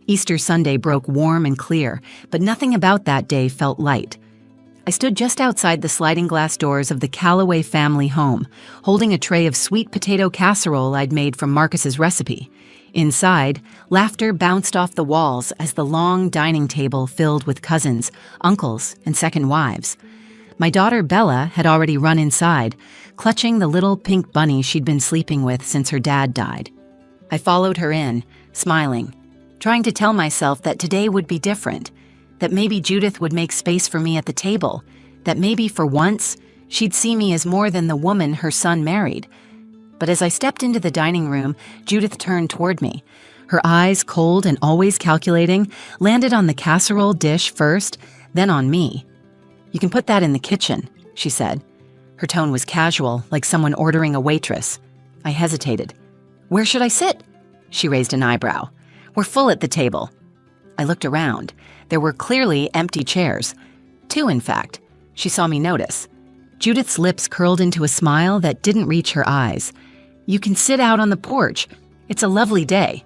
Easter Sunday broke warm and clear, but nothing about that day felt light. I stood just outside the sliding glass doors of the Calloway family home, holding a tray of sweet potato casserole I'd made from Marcus's recipe. Inside, laughter bounced off the walls as the long dining table filled with cousins, uncles, and second wives. My daughter Bella had already run inside, clutching the little pink bunny she'd been sleeping with since her dad died. I followed her in, smiling, trying to tell myself that today would be different, that maybe Judith would make space for me at the table, that maybe for once she'd see me as more than the woman her son married. But as I stepped into the dining room, Judith turned toward me. Her eyes, cold and always calculating, landed on the casserole dish first, then on me. "You can put that in the kitchen," she said. Her tone was casual, like someone ordering a waitress. I hesitated. "Where should I sit?" She raised an eyebrow. "We're full at the table." I looked around. There were clearly empty chairs. 2, in fact. She saw me notice. Judith's lips curled into a smile that didn't reach her eyes. "You can sit out on the porch. It's a lovely day."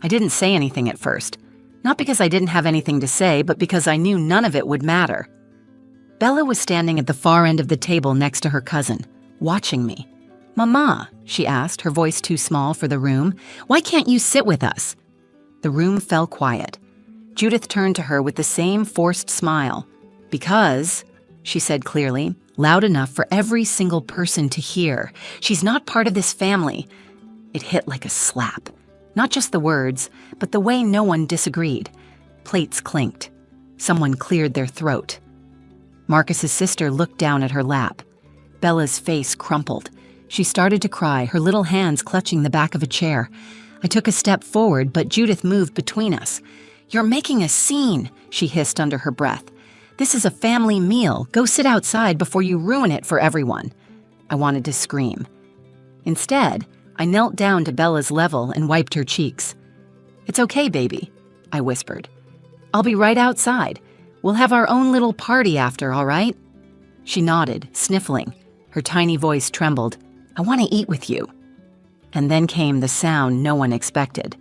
I didn't say anything at first. Not because I didn't have anything to say, but because I knew none of it would matter. Bella was standing at the far end of the table next to her cousin, watching me. "Mama," she asked, her voice too small for the room, "why can't you sit with us?" The room fell quiet. Judith turned to her with the same forced smile. "Because," she said clearly, loud enough for every single person to hear, "she's not part of this family." It hit like a slap. Not just the words, but the way no one disagreed. Plates clinked. Someone cleared their throat. Marcus's sister looked down at her lap. Bella's face crumpled. She started to cry, her little hands clutching the back of a chair. I took a step forward, but Judith moved between us. "You're making a scene," she hissed under her breath. "This is a family meal. Go sit outside before you ruin it for everyone." I wanted to scream. Instead, I knelt down to Bella's level and wiped her cheeks. "It's okay, baby," I whispered. "I'll be right outside. We'll have our own little party after, all right?" She nodded, sniffling. Her tiny voice trembled. "I want to eat with you." And then came the sound no one expected.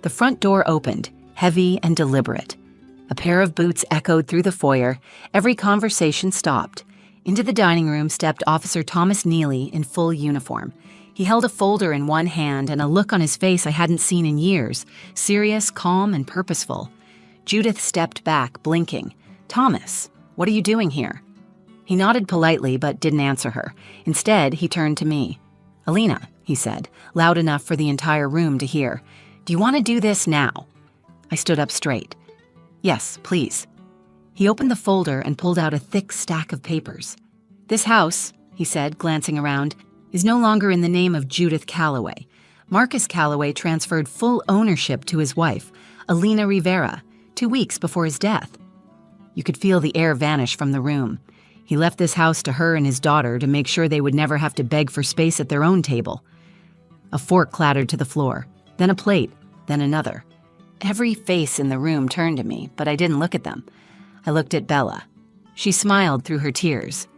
The front door opened, heavy and deliberate. A pair of boots echoed through the foyer. Every conversation stopped. Into the dining room stepped Officer Thomas Neely in full uniform. He held a folder in one hand and a look on his face I hadn't seen in years, serious, calm, and purposeful. Judith stepped back, blinking. "Thomas, what are you doing here?" He nodded politely but didn't answer her. Instead, he turned to me. "Alina," he said, loud enough for the entire room to hear, "do you want to do this now?" I stood up straight. "Yes, please." He opened the folder and pulled out a thick stack of papers. "This house," he said, glancing around, "is no longer in the name of Judith Calloway. Marcus Calloway transferred full ownership to his wife, Alina Rivera, 2 weeks before his death." You could feel the air vanish from the room. He left this house to her and his daughter to make sure they would never have to beg for space at their own table. A fork clattered to the floor, then a plate, then another. Every face in the room turned to me, but I didn't look at them. I looked at Bella. She smiled through her tears.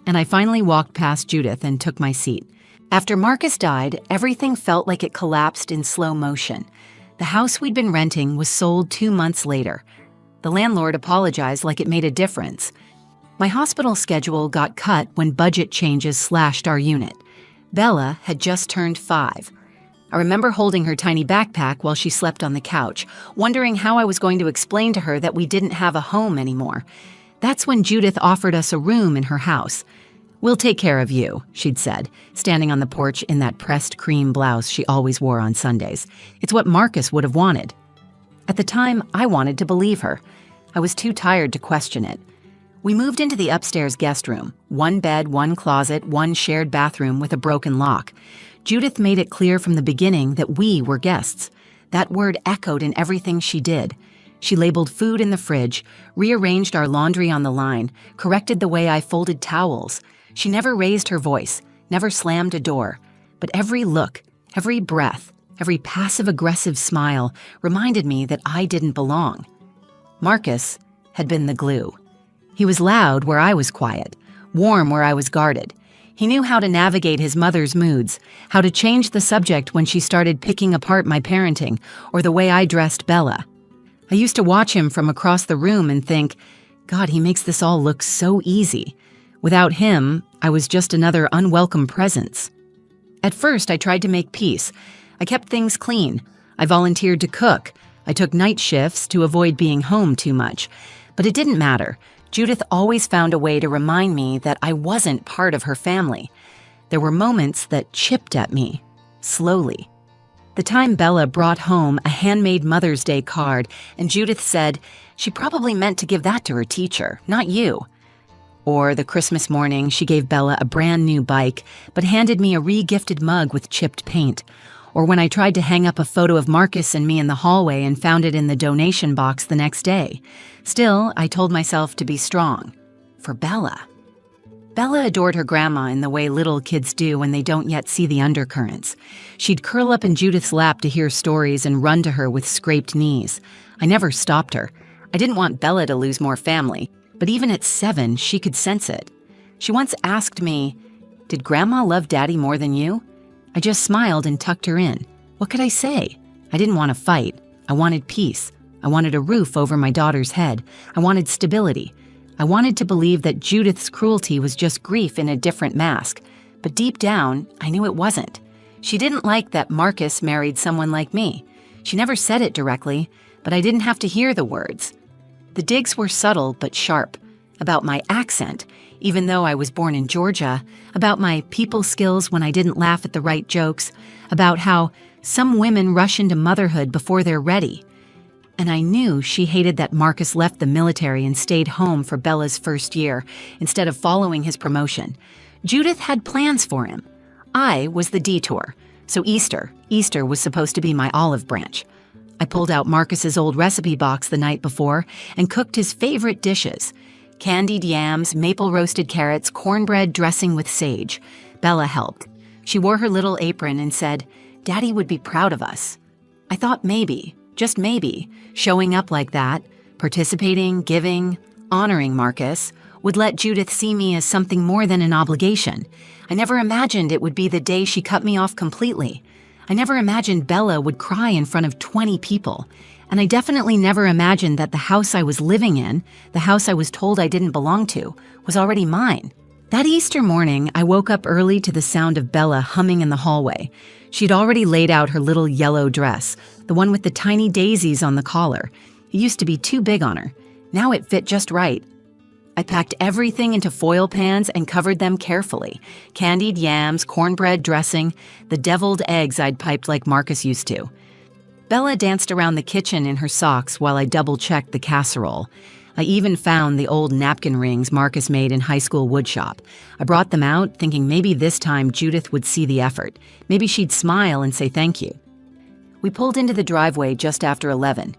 And I finally walked past Judith and took my seat. After Marcus died, everything felt like it collapsed in slow motion. The house we'd been renting was sold 2 months later. The landlord apologized like it made a difference. My hospital schedule got cut when budget changes slashed our unit. Bella had just turned 5. I remember holding her tiny backpack while she slept on the couch, wondering how I was going to explain to her that we didn't have a home anymore. That's when Judith offered us a room in her house. "We'll take care of you," she'd said, standing on the porch in that pressed cream blouse she always wore on Sundays. It's what Marcus would have wanted. At the time, I wanted to believe her. I was too tired to question it. We moved into the upstairs guest room. 1 bed, 1 closet, 1 shared bathroom with a broken lock. Judith made it clear from the beginning that we were guests. That word echoed in everything she did. She labeled food in the fridge, rearranged our laundry on the line, corrected the way I folded towels. She never raised her voice, never slammed a door. But every look, every breath, every passive-aggressive smile reminded me that I didn't belong. Marcus had been the glue. He was loud where I was quiet, warm where I was guarded. He knew how to navigate his mother's moods, how to change the subject when she started picking apart my parenting or the way I dressed Bella. I used to watch him from across the room and think, God, he makes this all look so easy. Without him, I was just another unwelcome presence. At first, I tried to make peace. I kept things clean. I volunteered to cook. I took night shifts to avoid being home too much. But it didn't matter. Judith always found a way to remind me that I wasn't part of her family. There were moments that chipped at me, slowly. The time Bella brought home a handmade Mother's Day card, and Judith said, she probably meant to give that to her teacher, not you. Or the Christmas morning, she gave Bella a brand new bike, but handed me a re-gifted mug with chipped paint. Or when I tried to hang up a photo of Marcus and me in the hallway and found it in the donation box the next day. Still, I told myself to be strong. For Bella. Bella adored her grandma in the way little kids do when they don't yet see the undercurrents. She'd curl up in Judith's lap to hear stories and run to her with scraped knees. I never stopped her. I didn't want Bella to lose more family, but even at 7, she could sense it. She once asked me, "Did Grandma love Daddy more than you?" I just smiled and tucked her in. What could I say? I didn't want to fight. I wanted peace. I wanted a roof over my daughter's head. I wanted stability. I wanted to believe that Judith's cruelty was just grief in a different mask. But deep down, I knew it wasn't. She didn't like that Marcus married someone like me. She never said it directly, but I didn't have to hear the words. The digs were subtle but sharp. About my accent, even though I was born in Georgia, about my people skills when I didn't laugh at the right jokes, about how some women rush into motherhood before they're ready. And I knew she hated that Marcus left the military and stayed home for Bella's first year instead of following his promotion. Judith had plans for him. I was the detour, so Easter was supposed to be my olive branch. I pulled out Marcus's old recipe box the night before and cooked his favorite dishes. Candied yams, maple roasted carrots, cornbread dressing with sage. Bella helped. She wore her little apron and said, "Daddy would be proud of us." I thought maybe, just maybe, showing up like that, participating, giving, honoring Marcus, would let Judith see me as something more than an obligation. I never imagined it would be the day she cut me off completely. I never imagined Bella would cry in front of 20 people. And I definitely never imagined that the house I was living in, the house I was told I didn't belong to, was already mine. That Easter morning, I woke up early to the sound of Bella humming in the hallway. She'd already laid out her little yellow dress, the one with the tiny daisies on the collar. It used to be too big on her. Now it fit just right. I packed everything into foil pans and covered them carefully. Candied yams, cornbread dressing, the deviled eggs I'd piped like Marcus used to. Bella danced around the kitchen in her socks while I double-checked the casserole. I even found the old napkin rings Marcus made in high school woodshop. I brought them out, thinking maybe this time Judith would see the effort. Maybe she'd smile and say thank you. We pulled into the driveway just after 11.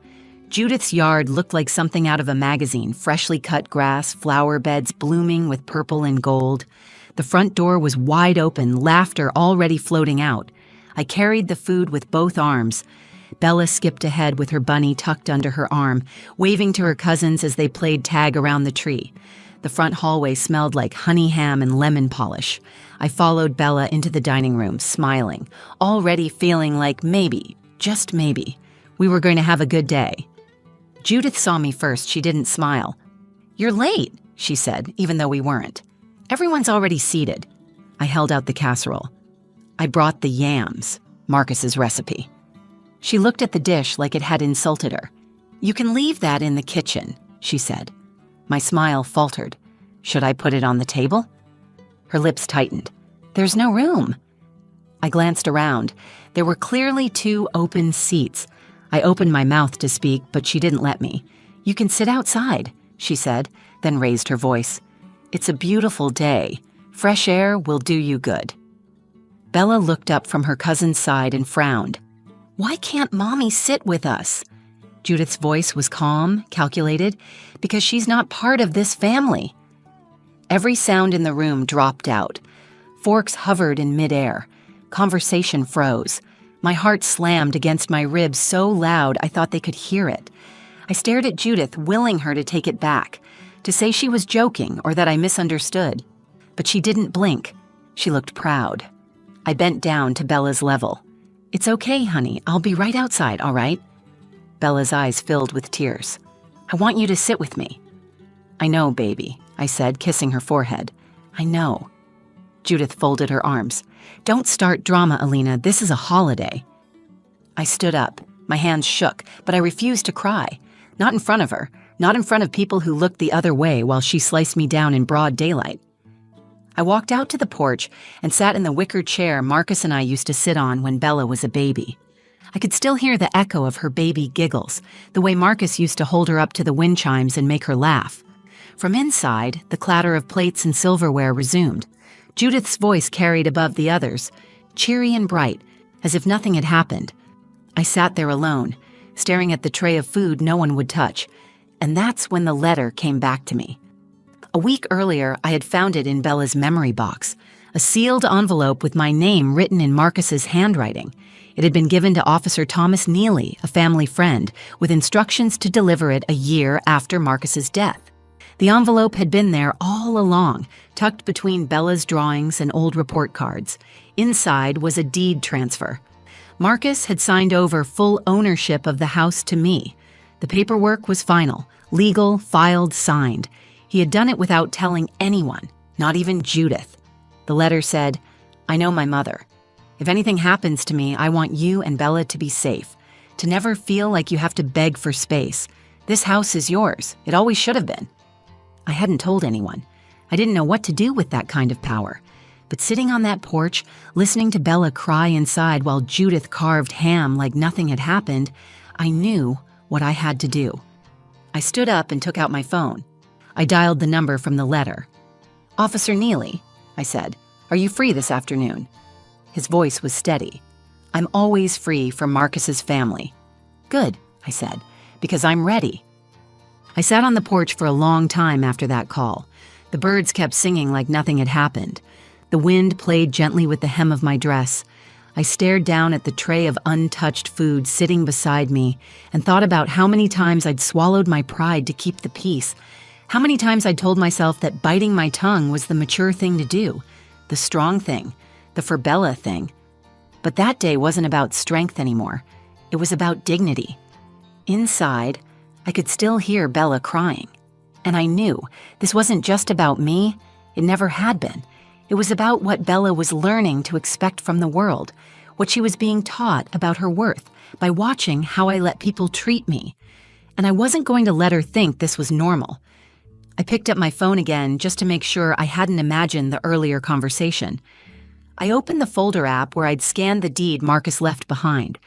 Judith's yard looked like something out of a magazine, freshly cut grass, flower beds blooming with purple and gold. The front door was wide open, laughter already floating out. I carried the food with both arms. Bella skipped ahead with her bunny tucked under her arm, waving to her cousins as they played tag around the tree. The front hallway smelled like honey ham and lemon polish. I followed Bella into the dining room, smiling, already feeling like maybe, just maybe, we were going to have a good day. Judith saw me first. She didn't smile. "You're late," she said, even though we weren't. "Everyone's already seated." I held out the casserole. "I brought the yams," Marcus's recipe. She looked at the dish like it had insulted her. "You can leave that in the kitchen," she said. My smile faltered. Should I put it on the table? Her lips tightened. "There's no room." I glanced around. There were clearly 2 open seats. I opened my mouth to speak, but she didn't let me. "You can sit outside," she said, then raised her voice. "It's a beautiful day. Fresh air will do you good." Bella looked up from her cousin's side and frowned. "Why can't Mommy sit with us?" Judith's voice was calm, calculated, because she's not part of this family. Every sound in the room dropped out. Forks hovered in midair. Conversation froze. My heart slammed against my ribs so loud I thought they could hear it. I stared at Judith, willing her to take it back, to say she was joking or that I misunderstood. But she didn't blink. She looked proud. I bent down to Bella's level. "It's okay, honey. I'll be right outside, all right?" Bella's eyes filled with tears. "I want you to sit with me." "I know, baby," I said, kissing her forehead. "I know." Judith folded her arms. "Don't start drama, Alina. This is a holiday." I stood up. My hands shook, but I refused to cry. Not in front of her. Not in front of people who looked the other way while she sliced me down in broad daylight. I walked out to the porch and sat in the wicker chair Marcus and I used to sit on when Bella was a baby. I could still hear the echo of her baby giggles, the way Marcus used to hold her up to the wind chimes and make her laugh. From inside, the clatter of plates and silverware resumed. Judith's voice carried above the others, cheery and bright, as if nothing had happened. I sat there alone, staring at the tray of food no one would touch, and that's when the letter came back to me. A week earlier, I had found it in Bella's memory box, a sealed envelope with my name written in Marcus's handwriting. It had been given to Officer Thomas Neely, a family friend, with instructions to deliver it a year after Marcus's death. The envelope had been there all along, tucked between Bella's drawings and old report cards. Inside was a deed transfer. Marcus had signed over full ownership of the house to me. The paperwork was final, legal, filed, signed. He had done it without telling anyone, not even Judith. The letter said, "I know my mother. If anything happens to me, I want you and Bella to be safe, to never feel like you have to beg for space. This house is yours. It always should have been." I hadn't told anyone. I didn't know what to do with that kind of power. But sitting on that porch, listening to Bella cry inside while Judith carved ham like nothing had happened, I knew what I had to do. I stood up and took out my phone. I dialed the number from the letter. "Officer Neely," I said, "are you free this afternoon?" His voice was steady. "I'm always free for Marcus's family." "Good," I said, "because I'm ready." I sat on the porch for a long time after that call. The birds kept singing like nothing had happened. The wind played gently with the hem of my dress. I stared down at the tray of untouched food sitting beside me and thought about how many times I'd swallowed my pride to keep the peace, how many times I'd told myself that biting my tongue was the mature thing to do, the strong thing, the for Bella thing. But that day wasn't about strength anymore. It was about dignity. Inside, I could still hear Bella crying. And I knew this wasn't just about me. It never had been. It was about what Bella was learning to expect from the world, what she was being taught about her worth by watching how I let people treat me. And I wasn't going to let her think this was normal. I picked up my phone again just to make sure I hadn't imagined the earlier conversation. I opened the folder app where I'd scanned the deed Marcus left behind.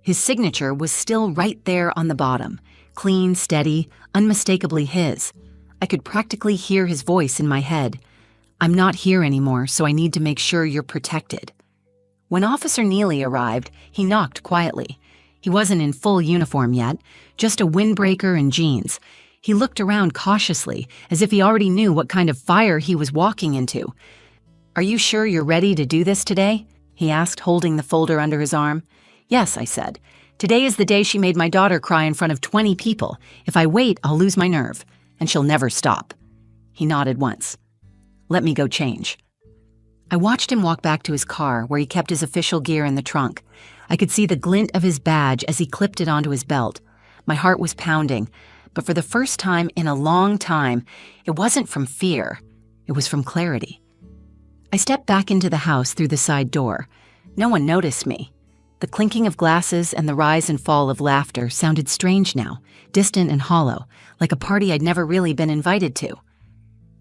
His signature was still right there on the bottom, clean, steady, unmistakably his. I could practically hear his voice in my head. "I'm not here anymore, so I need to make sure you're protected." When Officer Neely arrived, he knocked quietly. He wasn't in full uniform yet, just a windbreaker and jeans. He looked around cautiously, as if he already knew what kind of fire he was walking into. "Are you sure you're ready to do this today?" he asked, holding the folder under his arm. "Yes," I said. "Today is the day she made my daughter cry in front of 20 people. If I wait, I'll lose my nerve, and she'll never stop." He nodded once. "Let me go change." I watched him walk back to his car, where he kept his official gear in the trunk. I could see the glint of his badge as he clipped it onto his belt. My heart was pounding, but for the first time in a long time, it wasn't from fear. It was from clarity. I stepped back into the house through the side door. No one noticed me. The clinking of glasses and the rise and fall of laughter sounded strange now, distant and hollow, like a party I'd never really been invited to.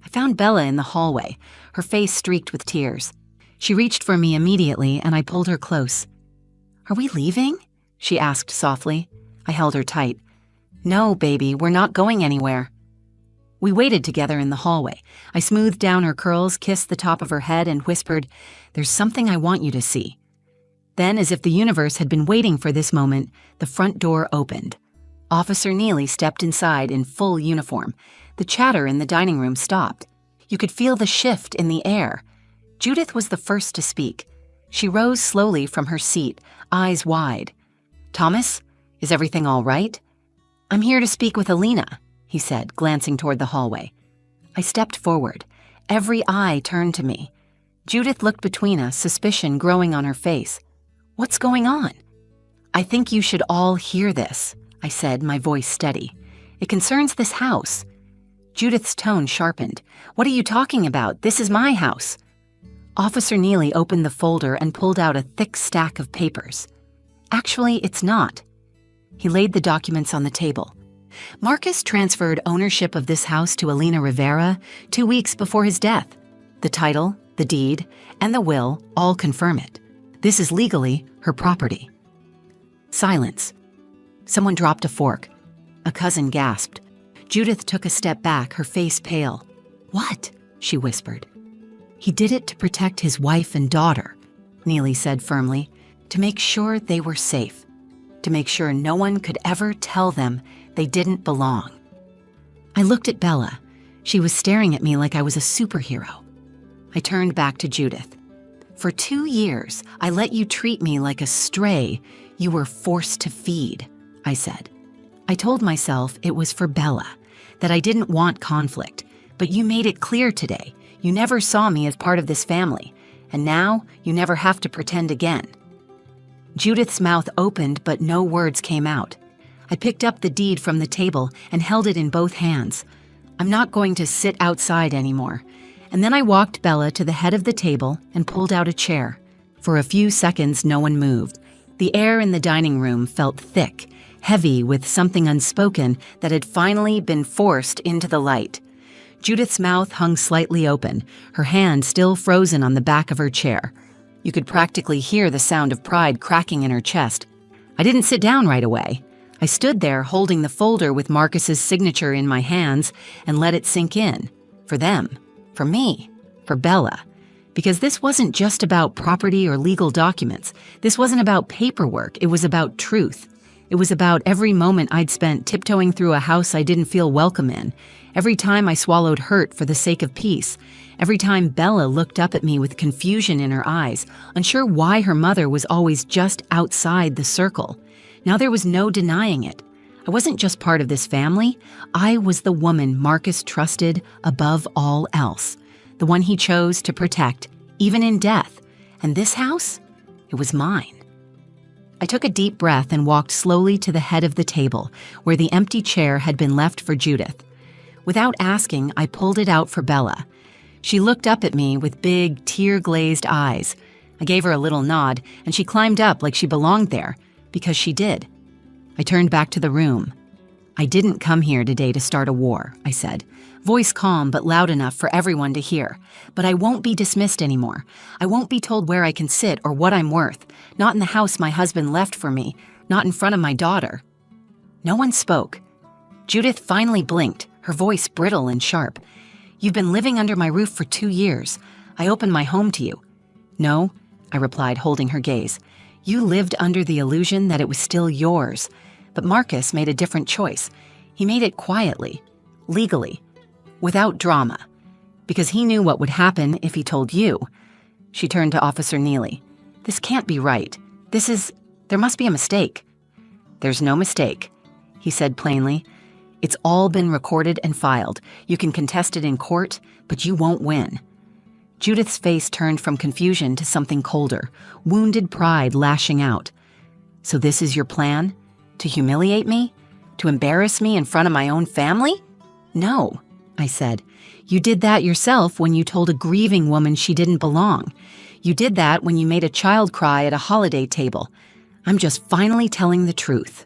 I found Bella in the hallway, her face streaked with tears. She reached for me immediately, and I pulled her close. "Are we leaving?" she asked softly. I held her tight. "No, baby, we're not going anywhere." We waited together in the hallway. I smoothed down her curls, kissed the top of her head, and whispered, "There's something I want you to see." Then, as if the universe had been waiting for this moment, the front door opened. Officer Neely stepped inside in full uniform. The chatter in the dining room stopped. You could feel the shift in the air. Judith was the first to speak. She rose slowly from her seat, eyes wide. "Thomas, is everything all right?" "I'm here to speak with Alina," he said, glancing toward the hallway. I stepped forward. Every eye turned to me. Judith looked between us, suspicion growing on her face. "What's going on?" "I think you should all hear this," I said, my voice steady. "It concerns this house." Judith's tone sharpened. "What are you talking about? This is my house." Officer Neely opened the folder and pulled out a thick stack of papers. "Actually, it's not." He laid the documents on the table. "Marcus transferred ownership of this house to Alina Rivera 2 weeks before his death. The title, the deed, and the will all confirm it. This is legally her property." Silence. Someone dropped a fork. A cousin gasped. Judith took a step back, her face pale. "What?" she whispered. "He did it to protect his wife and daughter," Neely said firmly, "to make sure they were safe, to make sure no one could ever tell them they didn't belong." I looked at Bella. She was staring at me like I was a superhero. I turned back to Judith. "For 2 years, I let you treat me like a stray you were forced to feed," I said. "I told myself it was for Bella, that I didn't want conflict, but you made it clear today. You never saw me as part of this family, and now you never have to pretend again." Judith's mouth opened, but no words came out. I picked up the deed from the table and held it in both hands. "I'm not going to sit outside anymore." And then I walked Bella to the head of the table and pulled out a chair. For a few seconds, no one moved. The air in the dining room felt thick, heavy with something unspoken that had finally been forced into the light. Judith's mouth hung slightly open, her hand still frozen on the back of her chair. You could practically hear the sound of pride cracking in her chest. I didn't sit down right away. I stood there holding the folder with Marcus's signature in my hands and let it sink in. For them, for me, for Bella. Because this wasn't just about property or legal documents. This wasn't about paperwork. It was about truth. It was about every moment I'd spent tiptoeing through a house I didn't feel welcome in. Every time I swallowed hurt for the sake of peace. Every time Bella looked up at me with confusion in her eyes, unsure why her mother was always just outside the circle. Now there was no denying it. I wasn't just part of this family. I was the woman Marcus trusted above all else. The one he chose to protect, even in death. And this house? It was mine. I took a deep breath and walked slowly to the head of the table, where the empty chair had been left for Judith. Without asking, I pulled it out for Bella. She looked up at me with big, tear-glazed eyes. I gave her a little nod, and she climbed up like she belonged there, because she did. I turned back to the room. "I didn't come here today to start a war," I said, voice calm but loud enough for everyone to hear. "But I won't be dismissed anymore. I won't be told where I can sit or what I'm worth. Not in the house my husband left for me. Not in front of my daughter." No one spoke. Judith finally blinked, her voice brittle and sharp. "You've been living under my roof for 2 years. I opened my home to you." "No," I replied, holding her gaze. "You lived under the illusion that it was still yours. But Marcus made a different choice. He made it quietly, legally, without drama, because he knew what would happen if he told you." She turned to Officer Neely. "This can't be right. There must be a mistake." "There's no mistake," he said plainly. "It's all been recorded and filed. You can contest it in court, but you won't win." Judith's face turned from confusion to something colder, wounded pride lashing out. "So this is your plan? To humiliate me? To embarrass me in front of my own family?" "No," I said. "You did that yourself when you told a grieving woman she didn't belong. You did that when you made a child cry at a holiday table. I'm just finally telling the truth."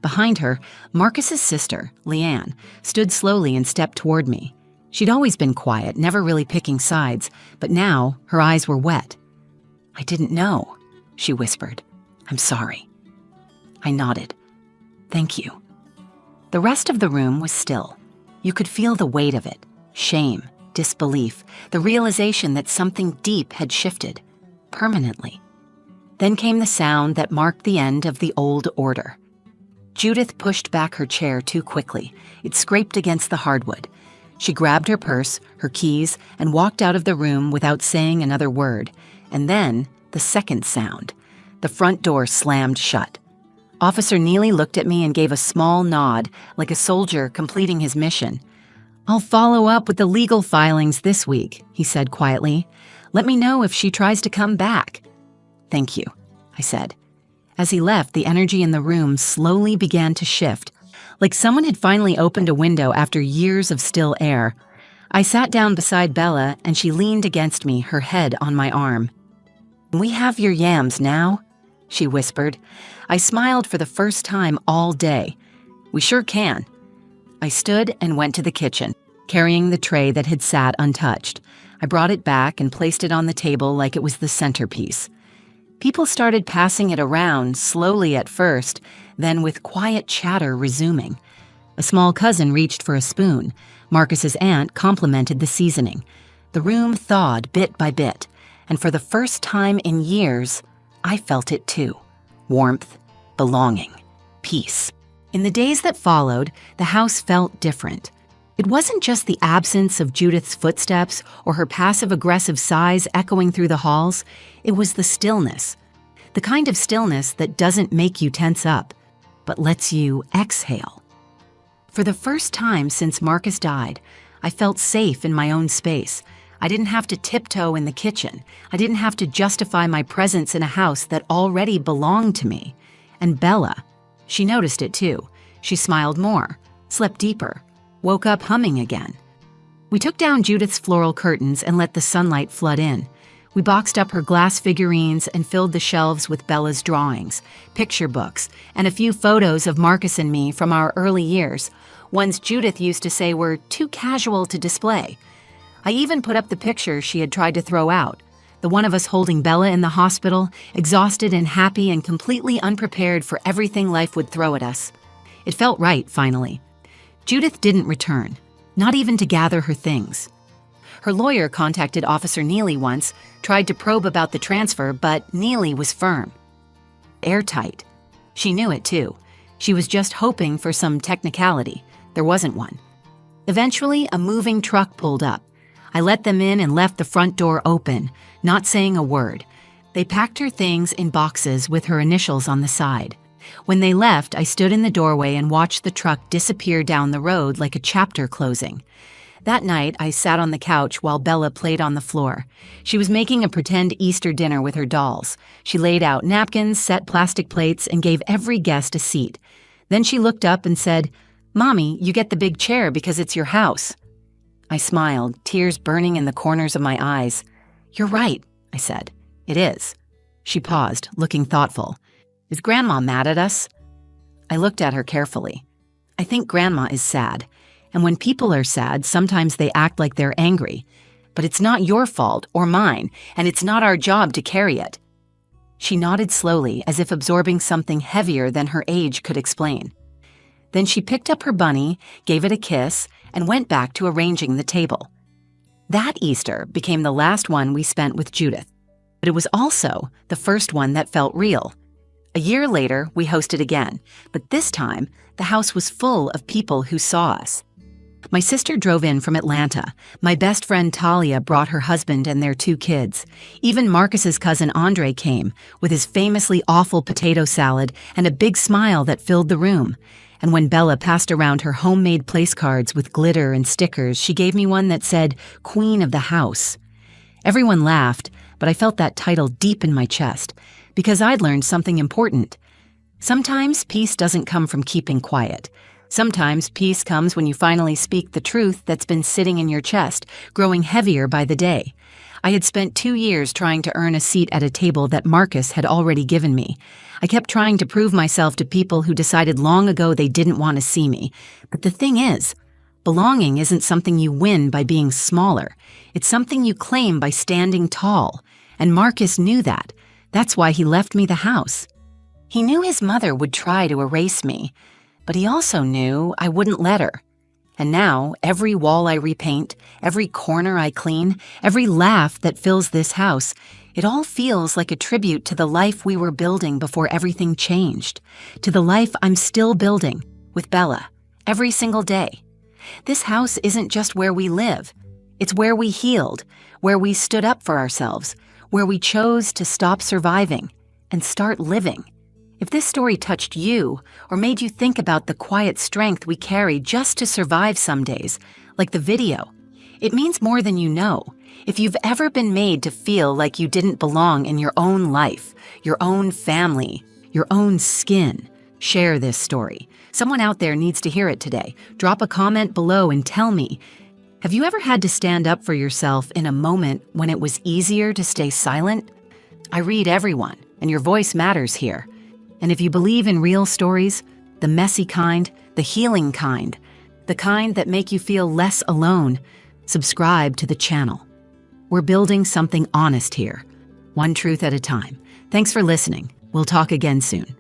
Behind her, Marcus's sister, Leanne, stood slowly and stepped toward me. She'd always been quiet, never really picking sides, but now her eyes were wet. "I didn't know," she whispered. "I'm sorry." I nodded. "Thank you." The rest of the room was still. You could feel the weight of it. Shame, disbelief, the realization that something deep had shifted, permanently. Then came the sound that marked the end of the old order. Judith pushed back her chair too quickly. It scraped against the hardwood. She grabbed her purse, her keys, and walked out of the room without saying another word. And then, the second sound. The front door slammed shut. Officer Neely looked at me and gave a small nod, like a soldier completing his mission. "I'll follow up with the legal filings this week," he said quietly. Let me know if she tries to come back." "Thank you," I said. As he left, the energy in the room slowly began to shift, like someone had finally opened a window after years of still air. I sat down beside Bella, and she leaned against me, her head on my arm. "Can we have your yams now?" she whispered. I smiled for the first time all day. "We sure can." I stood and went to the kitchen, carrying the tray that had sat untouched. I brought it back and placed it on the table like it was the centerpiece. People started passing it around, slowly at first, then with quiet chatter resuming. A small cousin reached for a spoon. Marcus's aunt complimented the seasoning. The room thawed bit by bit, and for the first time in years, I felt it too. Warmth, belonging, peace. In the days that followed, the house felt different. It wasn't just the absence of Judith's footsteps or her passive-aggressive sighs echoing through the halls. It was the stillness. The kind of stillness that doesn't make you tense up, but lets you exhale. For the first time since Marcus died, I felt safe in my own space. I didn't have to tiptoe in the kitchen. I didn't have to justify my presence in a house that already belonged to me. And Bella, she noticed it too. She smiled more, slept deeper, woke up humming again. We took down Judith's floral curtains and let the sunlight flood in. We boxed up her glass figurines and filled the shelves with Bella's drawings, picture books, and a few photos of Marcus and me from our early years, ones Judith used to say were too casual to display. I even put up the picture she had tried to throw out, the one of us holding Bella in the hospital, exhausted and happy and completely unprepared for everything life would throw at us. It felt right, finally. Judith didn't return, not even to gather her things. Her lawyer contacted Officer Neely once, tried to probe about the transfer, but Neely was firm. Airtight. She knew it too. She was just hoping for some technicality. There wasn't one. Eventually, a moving truck pulled up. I let them in and left the front door open, not saying a word. They packed her things in boxes with her initials on the side. When they left, I stood in the doorway and watched the truck disappear down the road like a chapter closing. That night, I sat on the couch while Bella played on the floor. She was making a pretend Easter dinner with her dolls. She laid out napkins, set plastic plates, and gave every guest a seat. Then she looked up and said, "Mommy, you get the big chair because it's your house." I smiled, tears burning in the corners of my eyes. "You're right," I said. "It is." She paused, looking thoughtful. "Is Grandma mad at us?" I looked at her carefully. "I think Grandma is sad. And when people are sad, sometimes they act like they're angry. But it's not your fault or mine, and it's not our job to carry it." She nodded slowly, as if absorbing something heavier than her age could explain. Then she picked up her bunny, gave it a kiss, and went back to arranging the table. That Easter became the last one we spent with Judith. But it was also the first one that felt real. A year later, we hosted again, but this time, the house was full of people who saw us. My sister drove in from Atlanta. My best friend Talia brought her husband and their 2 kids. Even Marcus's cousin Andre came, with his famously awful potato salad and a big smile that filled the room. And when Bella passed around her homemade place cards with glitter and stickers, she gave me one that said, "Queen of the House." Everyone laughed, but I felt that title deep in my chest, because I'd learned something important. Sometimes peace doesn't come from keeping quiet. Sometimes peace comes when you finally speak the truth that's been sitting in your chest, growing heavier by the day. I had spent 2 years trying to earn a seat at a table that Marcus had already given me. I kept trying to prove myself to people who decided long ago they didn't want to see me. But the thing is, belonging isn't something you win by being smaller. It's something you claim by standing tall. And Marcus knew that. That's why he left me the house. He knew his mother would try to erase me, but he also knew I wouldn't let her. And now, every wall I repaint, every corner I clean, every laugh that fills this house, it all feels like a tribute to the life we were building before everything changed, to the life I'm still building with Bella, every single day. This house isn't just where we live. It's where we healed, where we stood up for ourselves, where we chose to stop surviving and start living. If this story touched you or made you think about the quiet strength we carry just to survive some days, like the video, it means more than you know. If you've ever been made to feel like you didn't belong in your own life, your own family, your own skin, share this story. Someone out there needs to hear it today. Drop a comment below and tell me, have you ever had to stand up for yourself in a moment when it was easier to stay silent? I read everyone, and your voice matters here. And if you believe in real stories, the messy kind, the healing kind, the kind that make you feel less alone, subscribe to the channel. We're building something honest here, one truth at a time. Thanks for listening. We'll talk again soon.